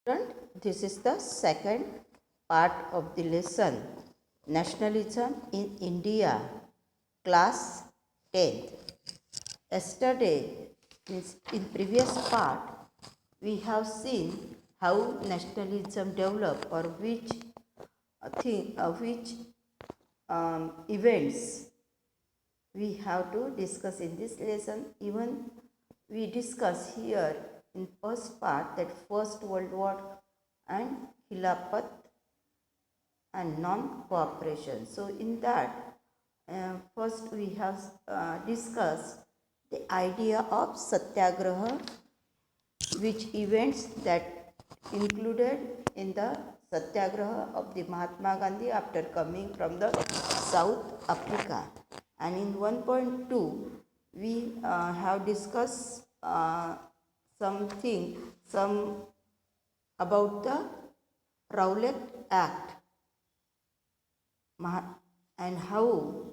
Student, this is the second part of the lesson, Nationalism in India, class 10th. Yesterday, in previous part, we have seen how nationalism developed, or which events we have to discuss in this lesson. Even we discuss here in first part that First World War and Khilafat and non-cooperation. So in that, first we have discussed the idea of satyagraha, which events that included in the satyagraha of the Mahatma Gandhi after coming from the South Africa. And in 1.2, we have discussed some about the Rowlatt Act and how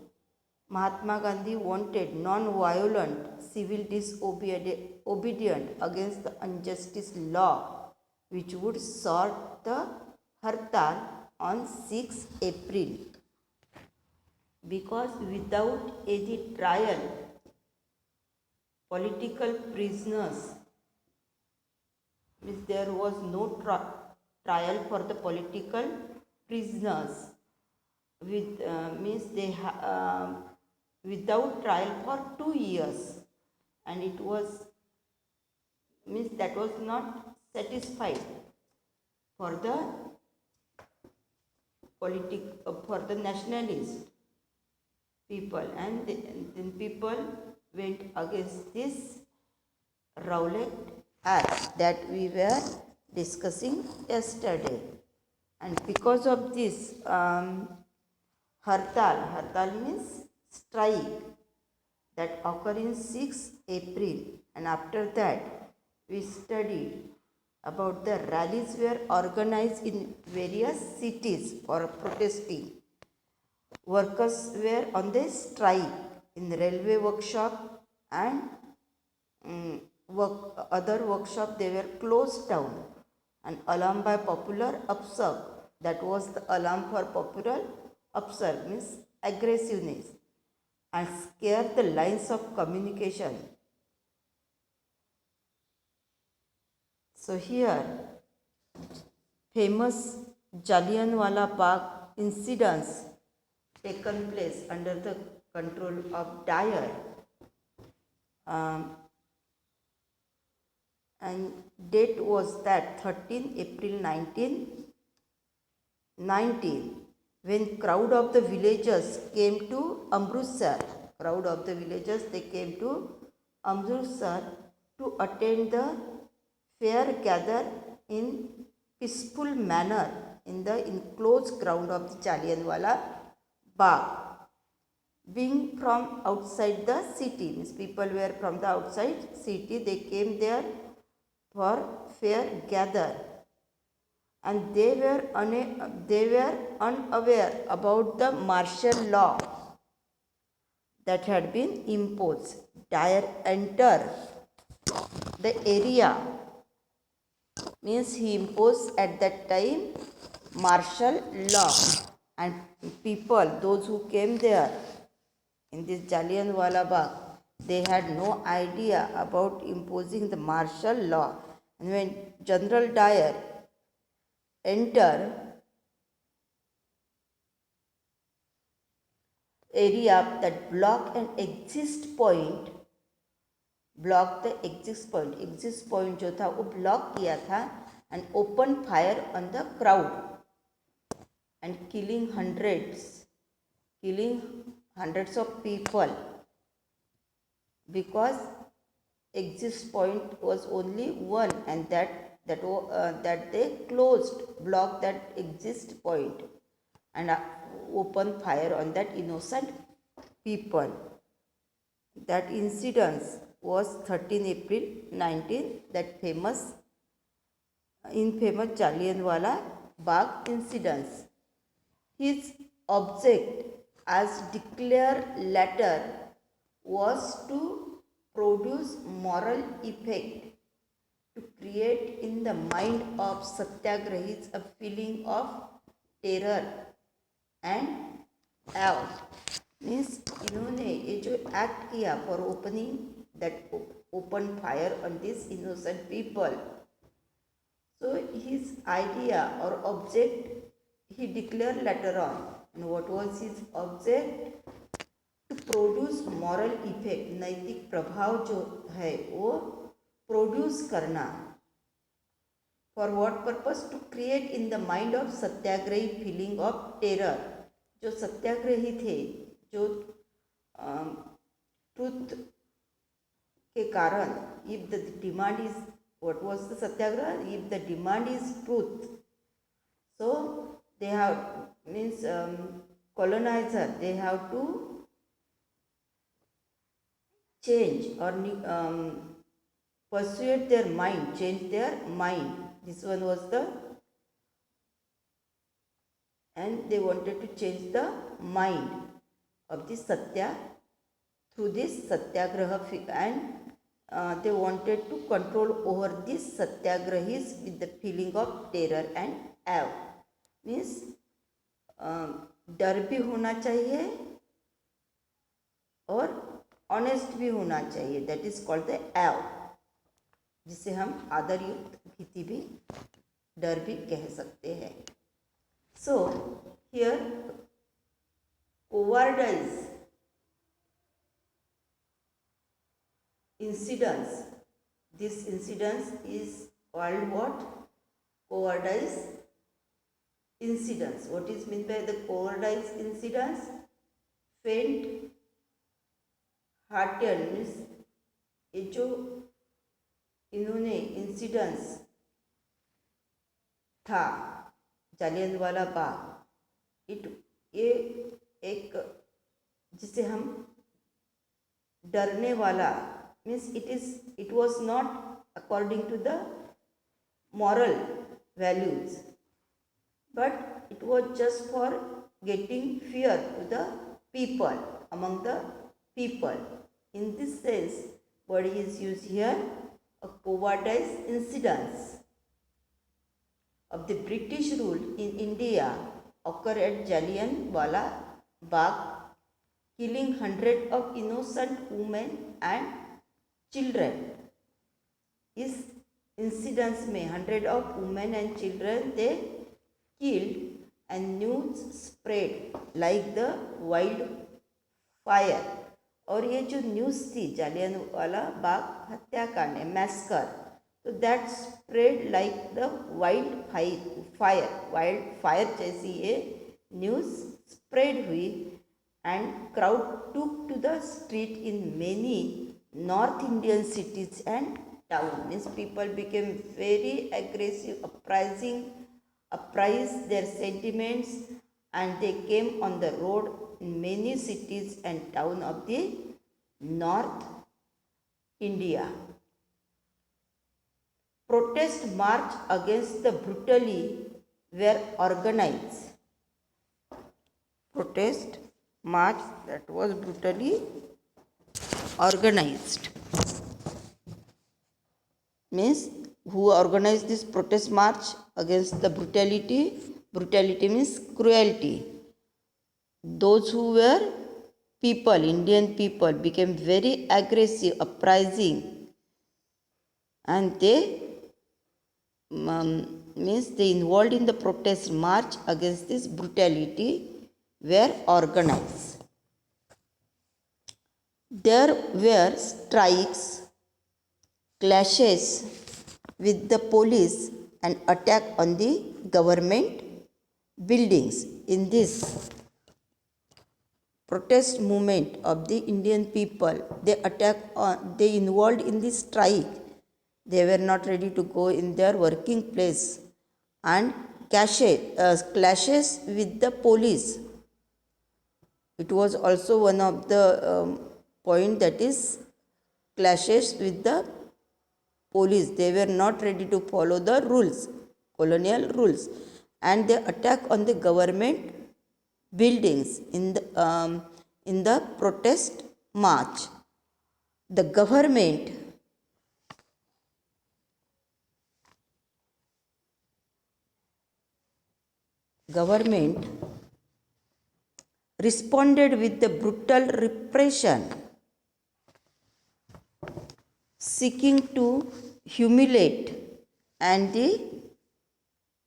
Mahatma Gandhi wanted non-violent civil disobedience against the injustice law, which would sort the Hartal on 6 April. Because without any trial, political prisoners, means there was no trial for the political prisoners, with means they without trial for 2 years, and it was means that was not satisfied for the for the nationalist people, and then people went against this Rowlatt Act that we were discussing yesterday. And because of this Hartal means strike, that occurred in 6 April, and after that we studied about the rallies were organized in various cities for protesting. Workers were on the strike in the railway workshop, and other workshop they were closed down. And alarm by popular upsurge, that was the alarm for popular upsurge, means aggressiveness, and scare the lines of communication. So here, famous Jallianwala Bagh incidents taken place under the control of Dyer, and date was that 13 April 1919, when crowd of the villagers came to Amritsar. Crowd of the villagers, they came to Amritsar to attend the fair gather in peaceful manner in the enclosed ground of the Jallianwala Bagh. Being from outside the city, means people were from the outside city, they came there for fair gather, and they were unaware about the martial law that had been imposed. Dyer entered the area, means he imposed at that time martial law, and people, those who came there in this Jallianwala Bagh, they had no idea about imposing the martial law. And when General Dyer entered area that blocked an exit point, exit point जो था वो block किया था, and opened fire on the crowd and killing hundreds of people, because exit point was only one, and that they blocked that exit point, and opened fire on that innocent people. That incident was 13 April 19, that infamous Jallianwala Bagh incidents. His object, as declared later, was to produce moral effect to create in the mind of Satyagrahis a feeling of terror and awe. Means इन्होंने ये जो act किया for opening that open fire on this innocent people, so his idea or object he declared later on. And what was his object? To produce moral effect, नैतिक प्रभाव जो है वो produce करना. For what purpose? To create in the mind of Satyagrahi feeling of terror. जो सत्याग्रही थे, जो truth के कारण, if the demand is, what was the satyagraha? If the demand is truth, so they have, means colonizer, they have to change or persuade their mind, change their mind. This one was the, and they wanted to change the mind of the Satya through this satyagraha, and they wanted to control over these satyagrahis with the feeling of terror and awe. Means डर भी होना चाहिए और honest भी होना चाहिए. That is called the awe, जिसे हम आदरयुक्त भीति भी, डर भी कह सकते हैं. So here cowardice incidents, this incidents is called what? Cowardice incidents. What is meant by the cowardice incidents? Faint hearted means ये जो इन्होंने इंसिडेंट्स था जालियनवाला बाग, ये एक जिसे हम डरने वाला, means it was not according to the moral values, but it was just for getting fear to the people, among the people. In this sense, what is used here, a cowardice incidents of the British rule in India occur at Jallianwala Bagh, killing hundreds of innocent women and children. इस incidents में 100 of women and children they killed, and news spread like the wildfire. और ये जो news थी जालियनवाला बाग हत्याकांड, massacre, तो that spread like the wild fire जैसी ये न्यूज़ स्प्रेड हुई. And crowd took to the street in many North Indian cities and towns. Means people became very aggressive, uprised their sentiments, and they came on the road in many cities and towns of the North India. Protest march against the brutality were organized. Protest march that was brutally organized. Means who organized this protest march against the brutality? Brutality means cruelty. Those who were people, Indian people, became very aggressive, uprising, and they means they involved in the protest march against this brutality were organized. There were strikes, clashes with the police, and attack on the government buildings. In this protest movement of the Indian people, they involved in the strike. They were not ready to go in their working place, and clashes with the police. It was also one of the point, that is clashes with the police. They were not ready to follow the rules, colonial rules, and they attack on the government buildings in the protest march. The government government responded with the brutal repression, seeking to humiliate and the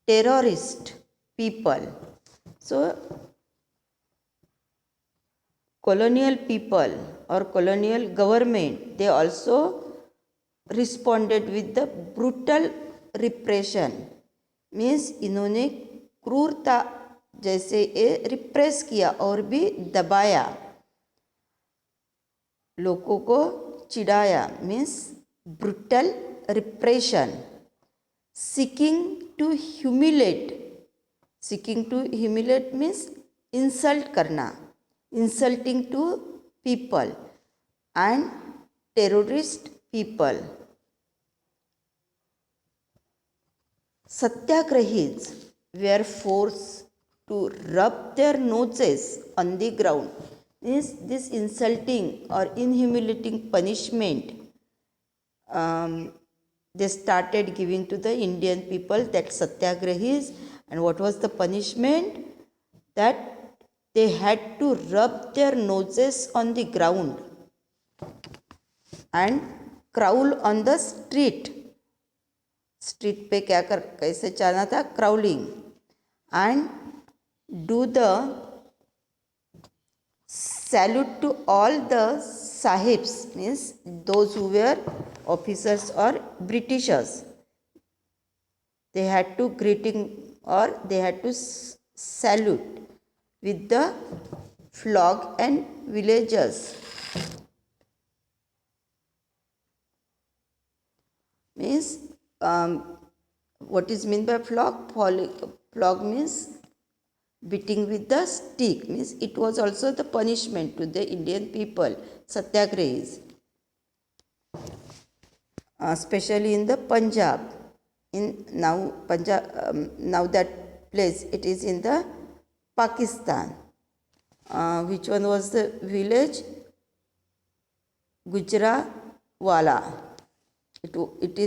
terrorist people. So colonial people or colonial government, they also responded with the brutal repression, means इन्होंने क्रूरता जैसे ये repress किया और भी दबाया, लोगों को चिढ़ाया, means brutal repression. Seeking to humiliate, seeking to humiliate means insult करना, insulting to people and terrorist people. Satyagrahis were forced to rub their noses on the ground. Means this insulting or inhumiliating punishment they started giving to the Indian people, that Satyagrahis. And what was the punishment? That they had to rub their noses on the ground and crawl on the street. Street पे क्या कर कैसे चलना था? Crawling. And do the salute to all the sahibs, means those who were officers और Britishers. They had to greeting और they had to salute with the flag and villagers. Means what is meant by flog? Flog means beating with the stick, means it was also the punishment to the Indian people, Satyagrahis, especially in the Punjab. In now Punjab, now that place it is in the Pakistan. Which one was the village? Gujranwala. It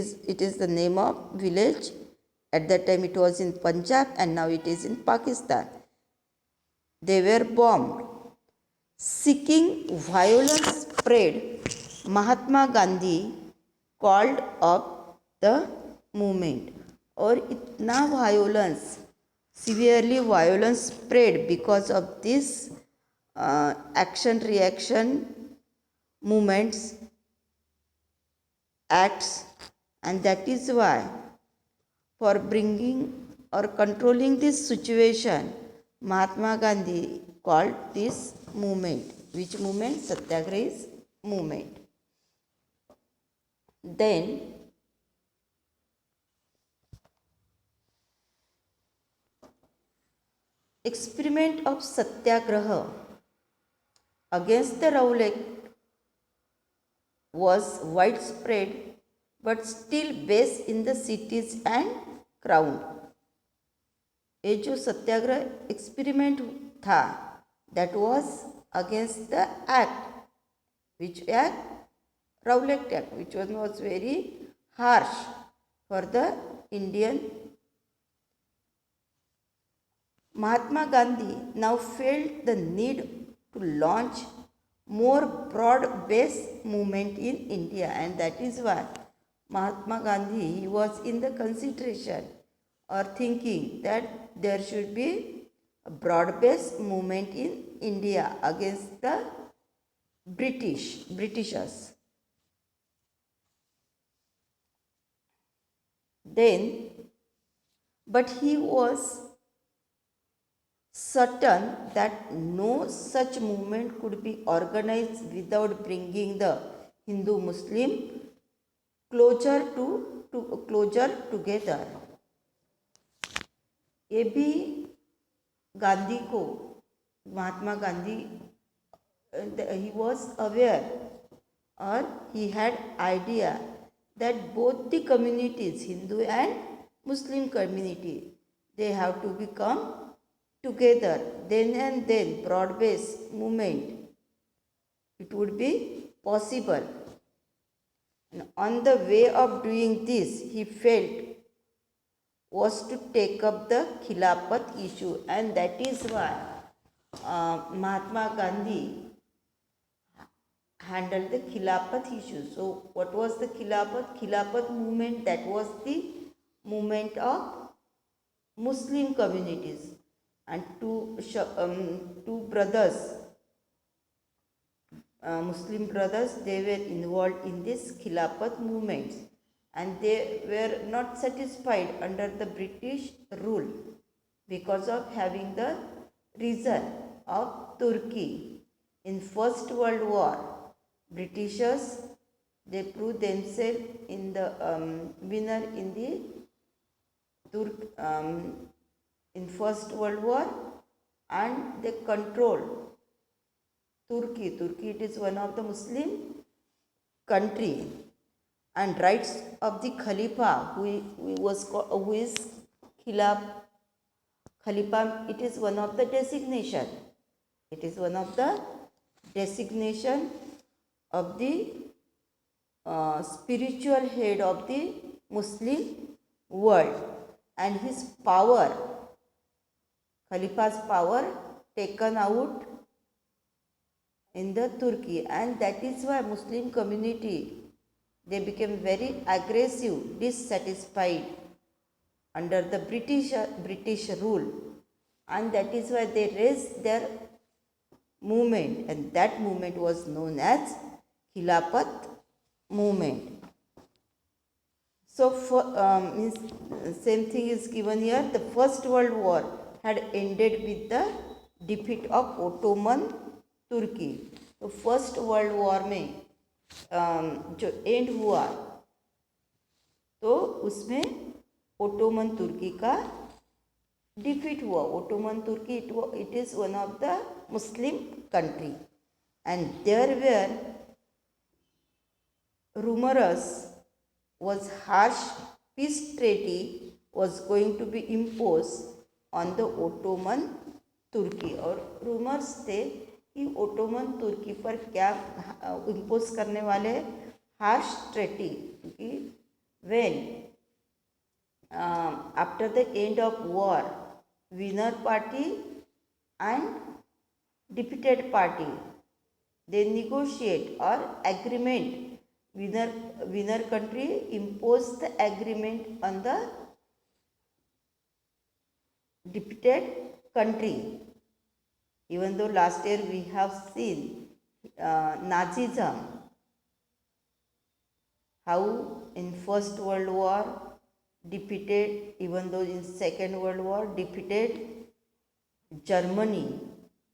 is the name of village. At that time it was in Punjab and now it is in Pakistan. They were bombed. Seeking violence spread, Mahatma Gandhi called up the movement. और इतना violence, severely violence spread because of this action reaction movements, acts, and that is why for bringing or controlling this situation, Mahatma Gandhi called this movement. Which movement? Satyagrahis movement. Then experiment of Satyagraha against the Rowlatt was widespread but still based in the cities and crown. ये जो सत्याग्रह experiment था, that was against the act, which act? Rowlatt Act, which was very harsh for the Indian. Mahatma Gandhi now felt the need to launch more broad-based movement in India, and that is why Mahatma Gandhi was in the consideration or thinking that there should be a broad-based movement in India against the Britishers. Then, but he was certain that no such movement could be organized without bringing the Hindu-Muslim closer together. ये भी गांधी को, Mahatma Gandhi, he was aware or he had idea that both the communities, Hindu and Muslim community, they have to become together. Then and then broad-based movement, it would be possible. And on the way of doing this, he felt was to take up the Khilafat issue, and that is why Mahatma Gandhi handled the Khilafat issue. So, what was the Khilafat? Khilafat movement, that was the movement of Muslim communities, and two brothers, Muslim brothers, they were involved in this Khilafat movements, and they were not satisfied under the British rule because of having the reason of Turkey. In First World War, Britishers, they proved themselves in the winner in the in First World War, and they controlled Turkey. Turkey, it is one of the Muslim country, and rights of the Khalifa, who is Khalifa, it is one of the designation. It is one of the designation of the spiritual head of the Muslim world, and his power, Khalifa's power, taken out in the Turkey, and that is why Muslim community, they became very aggressive, dissatisfied under the British rule, and that is why they raised their movement, and that movement was known as Khilafat movement. So, same thing is given here. The First World War had ended with the defeat of Ottoman तुर्की. तो first world war में जो and हुआ तो उसमें Ottoman तुर्की का defeat हुआ. Ottoman तुर्की, it is one of the Muslim country, and there were rumorous was harsh peace treaty was going to be imposed on the Ottoman Turkey. और rumors थे कि ओटोमन तुर्की पर क्या इम्पोज करने वाले हार्श ट्रेटी, क्योंकि when after the end of war winner party and defeated party they negotiate or agreement. Winner country imposed the agreement on the defeated country. Even though last year we have seen Nazism, how in First World War defeated, even though in Second World War defeated Germany,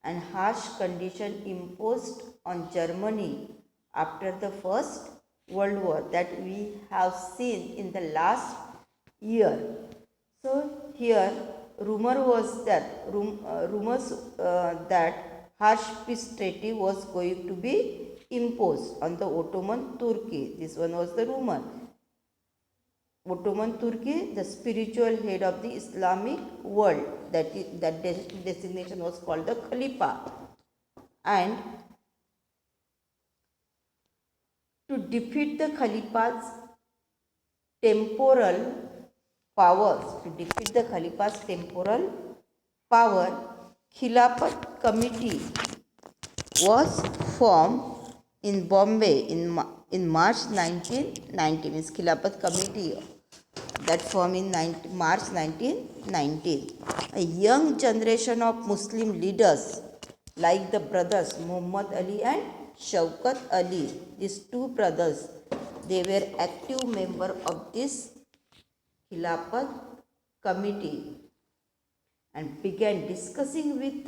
and harsh condition imposed on Germany after the First World War, that we have seen in the last year. So here rumors that harsh peace treaty was going to be imposed on the Ottoman Turkey. This one was the rumor. Ottoman Turkey, the spiritual head of the Islamic world, that designation was called the Khalifa, and to defeat the Khalifa's temporal powers, Khilafat committee was formed in Bombay in March 1990. Means Khilafat committee that formed in March 1919. A young generation of Muslim leaders like the brothers Muhammad Ali and Shaukat Ali, these two brothers, they were active member of this Khilafat committee and began discussing with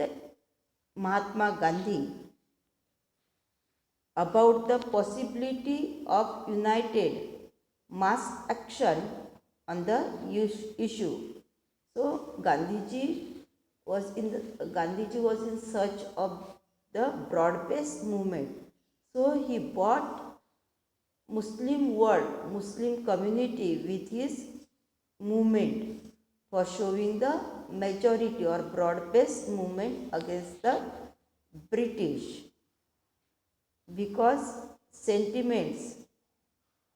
Mahatma Gandhi about the possibility of united mass action on the issue. So Gandhiji was in search of the broad-based movement. So he brought Muslim world, Muslim community with his movement for showing the majority or broad-based movement against the British, because sentiments,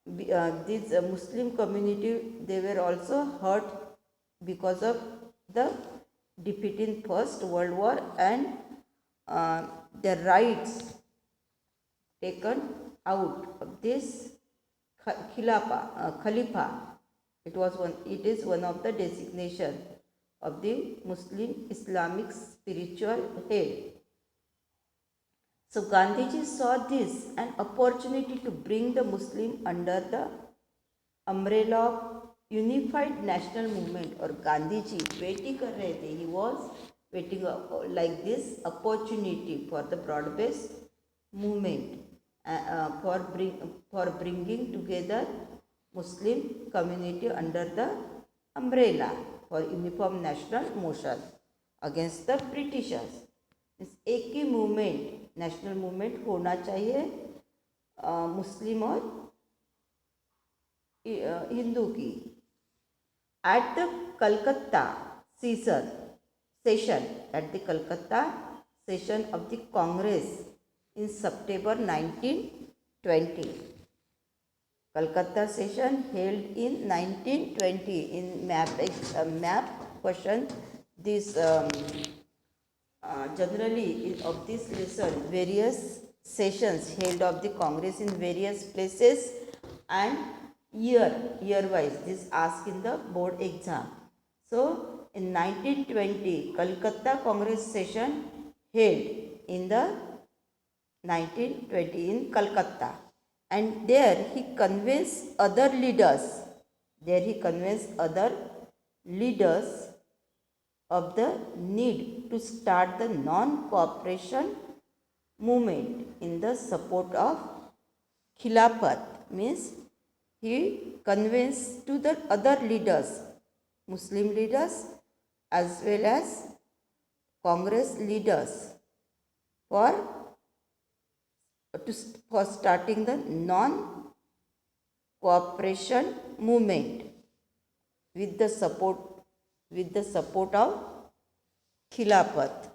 this Muslim community, they were also hurt because of the defeat in First World War and the rights taken out of this Khalifa. It is one of the designation of the Muslim Islamic spiritual head. So Gandhiji saw this an opportunity to bring the Muslim under the umbrella of unified national movement. और Gandhi ji waiting कर रहे थे, he was waiting like this opportunity for the broad based movement, for bringing together Muslim community under the umbrella for uniform national motion against the Britishers. एक ही movement, national movement होना चाहिए मुस्लिम और हिंदू की. At the Calcutta session of the Congress in September 1920. Calcutta session held in 1920. In map question, this generally of this lesson, various sessions held of the Congress in various places and year wise, this asked in the board exam. So in 1920 Calcutta Congress session held in the 1920 in Calcutta, and there he convinced other leaders of the need to start the non-cooperation movement in the support of Khilafat. Means he convinced to the other leaders, Muslim leaders as well as Congress leaders, for starting the non-cooperation movement with the support of Khilafat.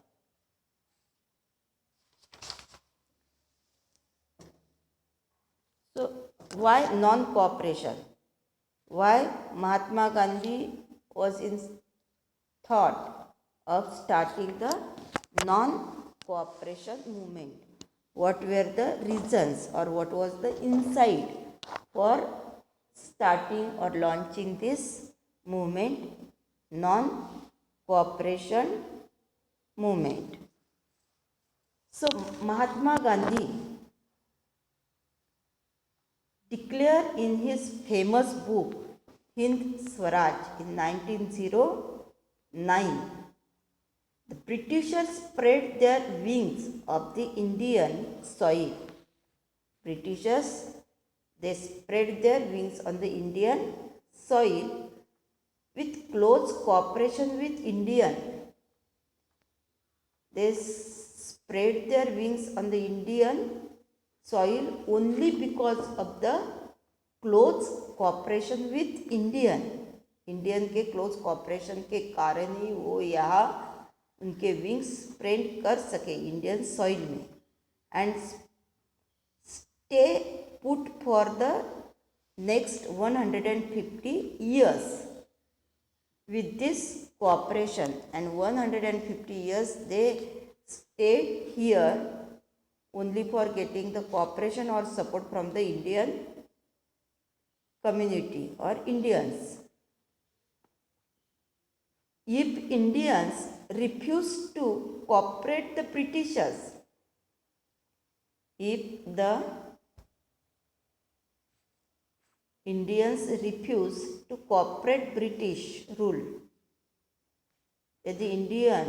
So why non-cooperation? Why Mahatma Gandhi was in thought of starting the non-cooperation movement? What were the reasons, or what was the insight for starting or launching this movement, non-cooperation movement? So Mahatma Gandhi declared in his famous book Hind Swaraj in 1909, the Britishers spread their wings of the Indian soil. Britishers, they spread their wings on the Indian soil with close cooperation with Indian. They spread their wings on the Indian soil only because of the close cooperation with Indian के close cooperation के कारण ही वो यहाँ उनके wings spread कर सके Indian soil में, and stay put for the next 150 years with this cooperation, and 150 years they stayed here only for getting the cooperation or support from the Indian community or Indians. If Indians refuse to cooperate the Britishers, if the Indians refuse to cooperate British rule, यदि Indian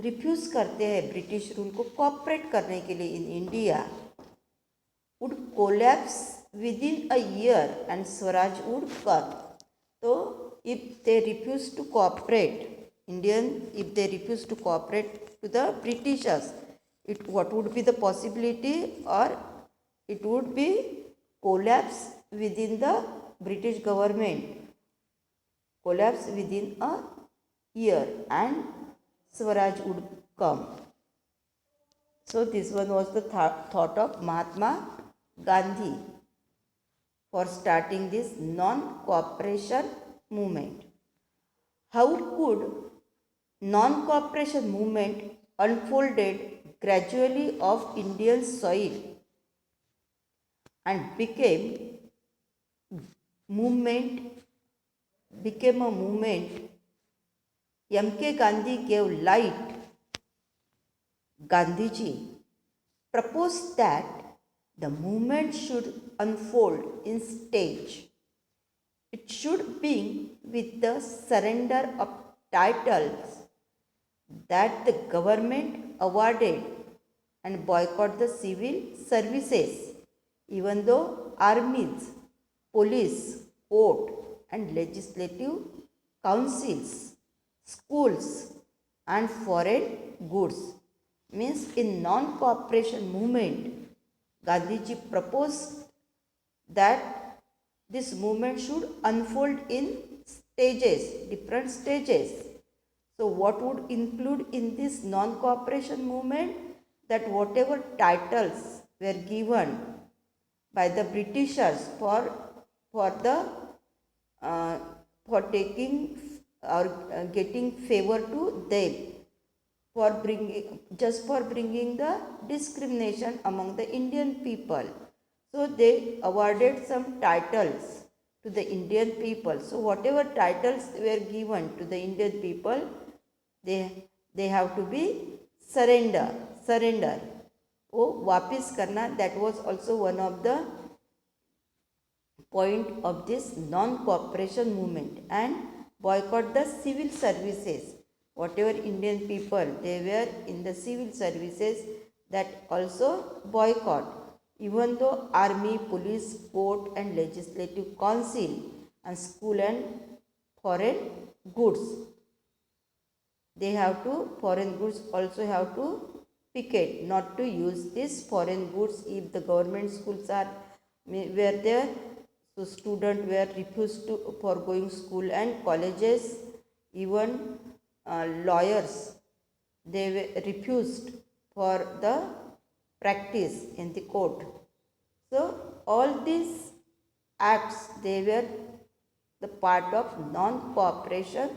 refuse करते हैं British rule को cooperate करने के लिए in India, would collapse within a year and Swaraj would come. So if they refuse to cooperate, if they refuse to cooperate to the Britishers, what would be the possibility, or it would be collapse within the British government, collapse within a year and Swaraj would come. So this one was the thought of Mahatma Gandhi for starting this non-cooperation movement. How could non-cooperation movement unfolded gradually of Indian soil and movement became a movement. M.K. Gandhi gave light. Gandhiji proposed that the movement should unfold in stage. It should begin with the surrender of titles that the government awarded and boycott the civil services, even though armies, police, court, and legislative councils, schools, and foreign goods. Means in non-cooperation movement, Gandhiji proposed that this movement should unfold in stages, different stages. So what would include in this non-cooperation movement? That whatever titles were given by the Britishers for the for taking or getting favor to them, for bringing the discrimination among the Indian people. So they awarded some titles to the Indian people. So whatever titles were given to the Indian people, they have to be surrender. Oh, वापिस करना. That was also one of the point of this non-cooperation movement. And boycott the civil services. Whatever Indian people they were in the civil services, that also boycott. Even though army, police, court, and legislative council, and school and foreign goods, they have to, foreign goods also have to picket not to use this foreign goods if the government schools are were there. So students were refused to for going school and colleges. Even lawyers, they were refused for the practice in the court. So all these acts, they were the part of non-cooperation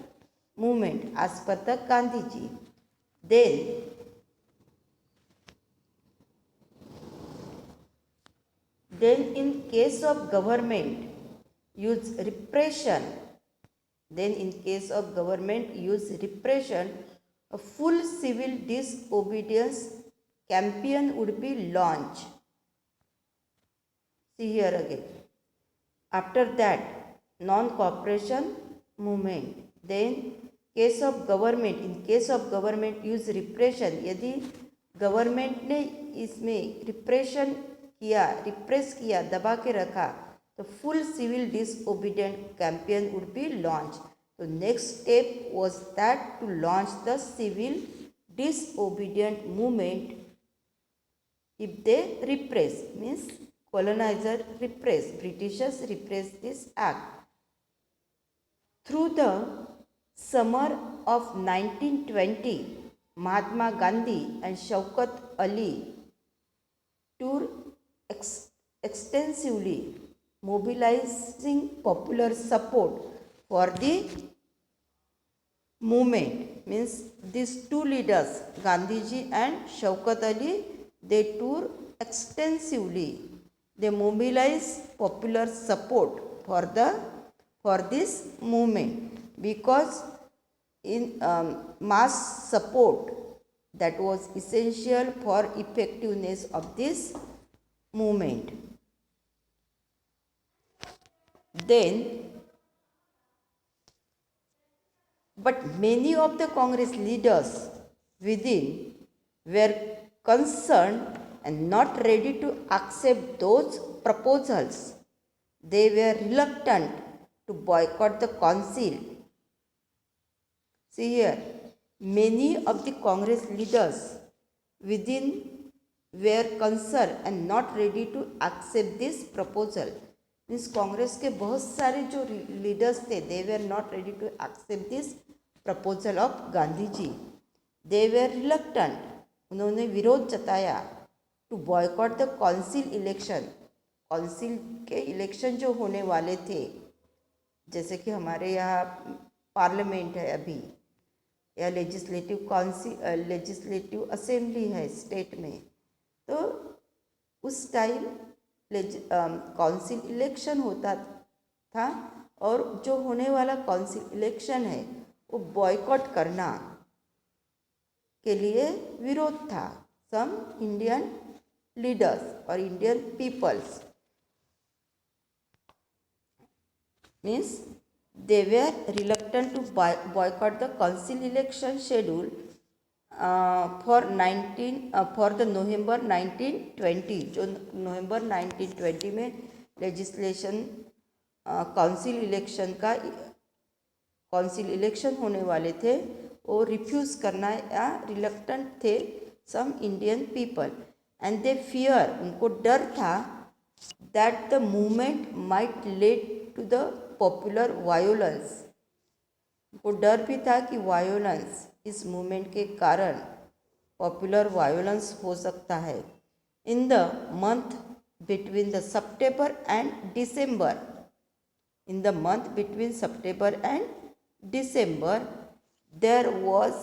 movement as per the Gandhiji. Then in case of government use repression, a full civil disobedience campaign would be launched. See here again. After that, non-cooperation movement. Then in case of government use repression, यदि government ने इसमें repress किया, दबा के रखा, तो full civil disobedient campaign would be launched. So next step was that to launch the civil disobedient movement. If they repress, means colonizer repress, Britishers repress this act. Through the summer of 1920, Mahatma Gandhi and Shaukat Ali toured extensively, mobilizing popular support for the movement. Means these two leaders, Gandhiji and Shaukat Ali, they toured extensively. They mobilized popular support for this movement, because in mass support, that was essential for effectiveness of this movement. Then, but many of the Congress leaders within were concerned and not ready to accept those proposals. They were reluctant to boycott the council. See here, many of the Congress leaders within were concerned and not ready to accept this proposal. Means Congress के बहुत सारे जो leaders थे, they were not ready to accept this proposal of Gandhi ji. They were reluctant, उन्होंने विरोध जताया to boycott the council election. Council के election जो होने वाले थे, जैसे कि हमारे यहाँ पार्लियामेंट है अभी, या लेजिस्लेटिव काउंसिल, लेजिस्लेटिव असेंबली है स्टेट में, तो उस टाइम काउंसिल इलेक्शन होता था और जो होने वाला काउंसिल इलेक्शन है वो बॉयकॉट करना के लिए विरोध था। सम इंडियन लीडर्स और Indian peoples means they were reluctant to boycott the council election schedule for the November 1920, जो नवंबर 1920 में लेजिस्लेशन काउंसिल इलेक्शन होने वाले थे, वो रिफ्यूज़ करना या रिलक्टेंट थे some Indian people, and they fear, उनको डर था that the movement might led to the popular violence, उनको डर भी था कि वायोलेंस, इस मूवमेंट के कारण पॉपुलर वायोलेंस हो सकता है। In the month between the September and December, in the month between September and December, there was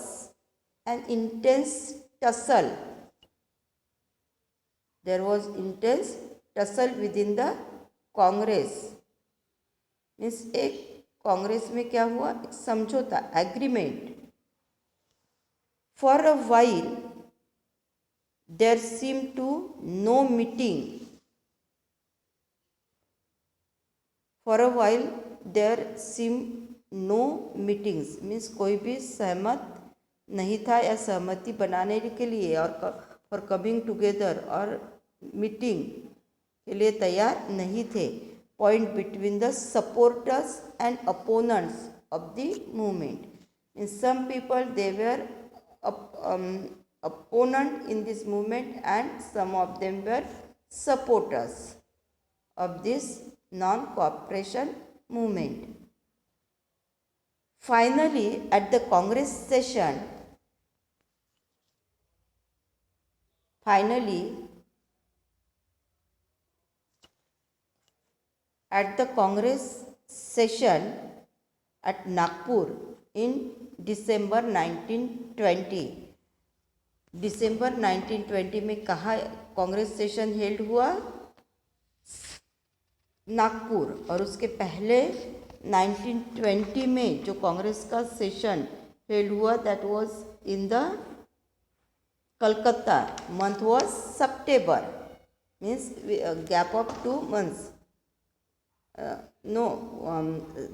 an intense tussle. There was intense tussle within the Congress. Means एक कांग्रेस में क्या हुआ, एक समझौता, agreement. For a while there seem to no meeting, for a while there seem no meetings, means कोई भी सहमत नहीं था या सहमति बनाने के लिए और फॉर कमिंग टुगेदर और मीटिंग के लिए तैयार नहीं थे। Point between the supporters and opponents of the movement, in some people they were opponent in this movement and some of them were supporters of this non-cooperation movement. Finally, at the Congress session, at Nagpur in December 1920, दिसंबर 1920 में कहाँ Congress session held हुआ, नागपुर। और उसके पहले 1920 में जो कांग्रेस का session held हुआ that was in the Calcutta, month was September, means gap of 2 months,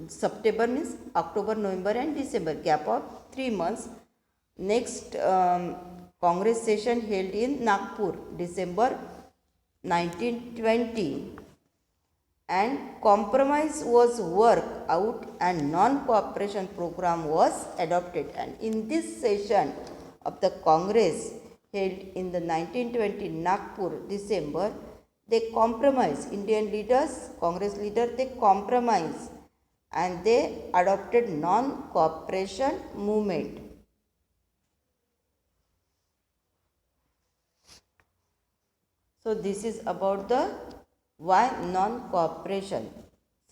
September means October, November and December, gap of 3 months. Next Congress session held in Nagpur, December 1920, and compromise was worked out and non-cooperation program was adopted. And in this session of the Congress held in the 1920 Nagpur, December, they compromised, Indian leaders, Congress leaders, they compromised and they adopted non-cooperation movement. So this is about the why non-cooperation.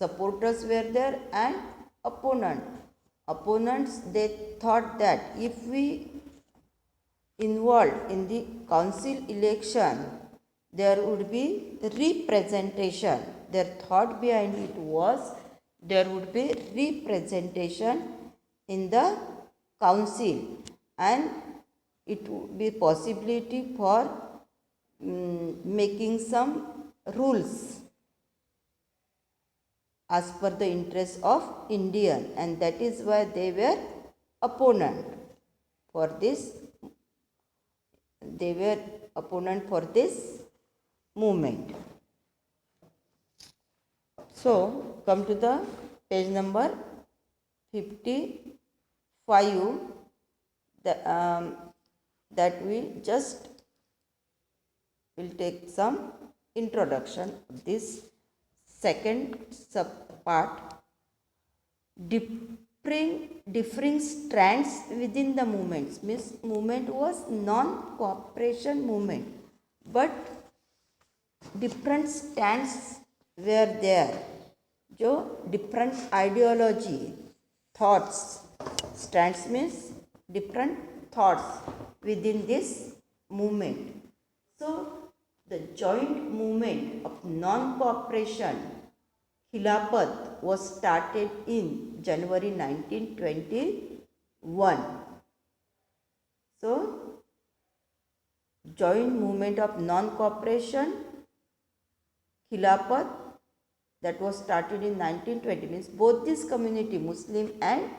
Supporters were there and opponents, they thought that if we involved in the council election, there would be representation. Their thought behind it was there would be representation in the council and it would be possibility for making some rules as per the interest of Indian, and that is why they were opponent for this. They were opponent for this movement. So come to the page number 55, that we just will take some introduction of this second sub part, differing strands within the movements. Means movement was non-cooperation movement, but different stands were there, जो different ideology thoughts. Strands means different thoughts within this movement. So the joint movement of non-cooperation Khilafat was started in January 1921. So joint movement of non-cooperation Khilafat that was started in 1920 means both this community, Muslim and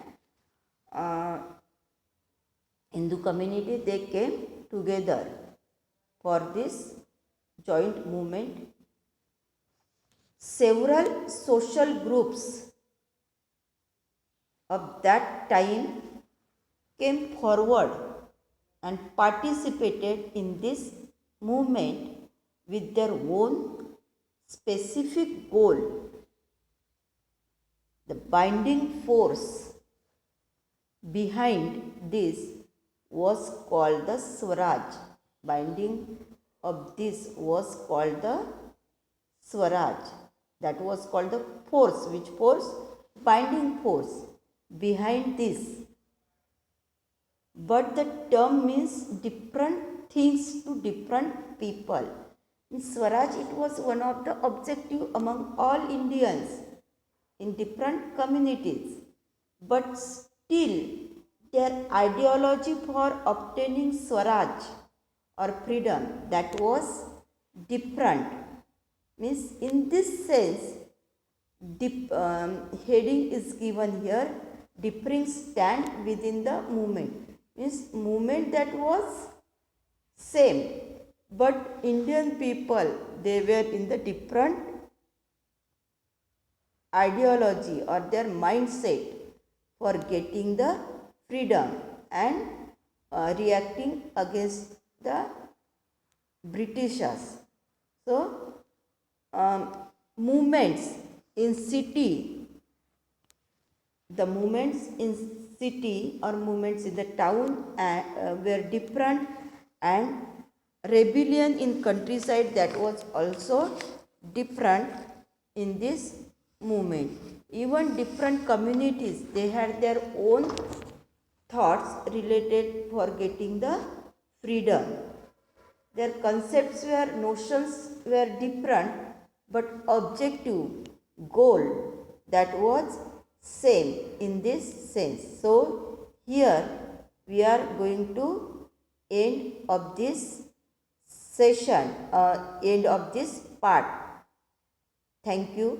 Hindu community, they came together for this joint movement. Several social groups of that time came forward and participated in this movement with their own specific goal. The binding force behind this was called the Swaraj. Binding of this was called the Swaraj. That was called the force. Which force? Binding force behind this. But the term means different things to different people. In Swaraj, it was one of the objective among all Indians in different communities. But still, their ideology for obtaining Swaraj or freedom, that was different. Means in this sense, heading is given here, differing stand within the movement. Means movement that was same, but Indian people, they were in the different ideology or their mindset for getting the freedom and reacting against the Britishers. So movements in city, the movements in city or movements in the town were different, and rebellion in countryside, that was also different in this movement. Even different communities, they had their own thoughts related for getting the freedom. Their concepts were, notions were different, but objective, goal, that was same in this sense. So here we are going to end of this session, end of this part. Thank you.